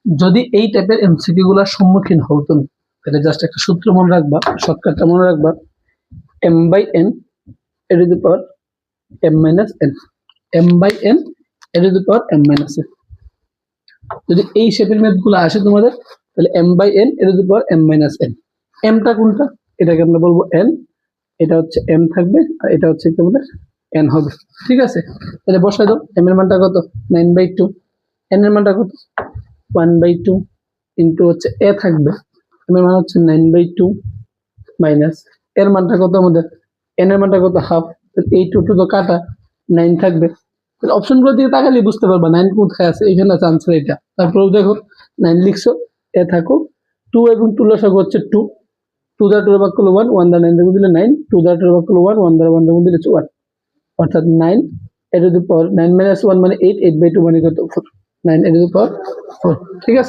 যদি এই টাইপের এমসিকিউ গুলোর সম্মুখীন হও তুমি, তাহলে জাস্ট একটা সূত্র মনে রাখবা, শর্টকাটটা মনে রাখবা, m/n a to the power m minus n, m/n a to the power m minus n। যদি এই শেপের ম্যাথ গুলো আসে তোমাদের, তাহলে m/n a to the power m minus n। mটা কোনটা, এটাকে আমরা বলবো n, এটা হচ্ছে m থাকবে, আর এটা হচ্ছে তোমাদের n হবে। ঠিক আছে, তাহলে বসাই দাও। m এর মানটা কত, 9/2, n এর মানটা কত, 1/2 ইনটু হচ্ছে a থাকবে, m এর মান হচ্ছে 9/2 মাইনাস এর মানটা কত আমাদের, n এর মানটা কত, হাফ। এই 2 টু তো কাটা, 9 থাকবে। তাহলে অপশনগুলো দিকে তাকালে বুঝতে পারবা 9 কোথায় আছে, এখানে আছে আনসার এটা। তারপরেও দেখো 9 লিখছো, এ থাকো 2 এবং 2 লসাগু হচ্ছে 2, 2 দ্বারা 2 এর ভাগ করলে 1, 1 দ্বারা 9 দিলে 9, 2 দ্বারা 2 এর ভাগ করলে 1, 1 দ্বারা 1 দিলে 1, অর্থাৎ 9 a to the power 9 minus 1 মানে 8, 8/2 মানে কত, 4, 9 a to the power 4। ঠিক আছে।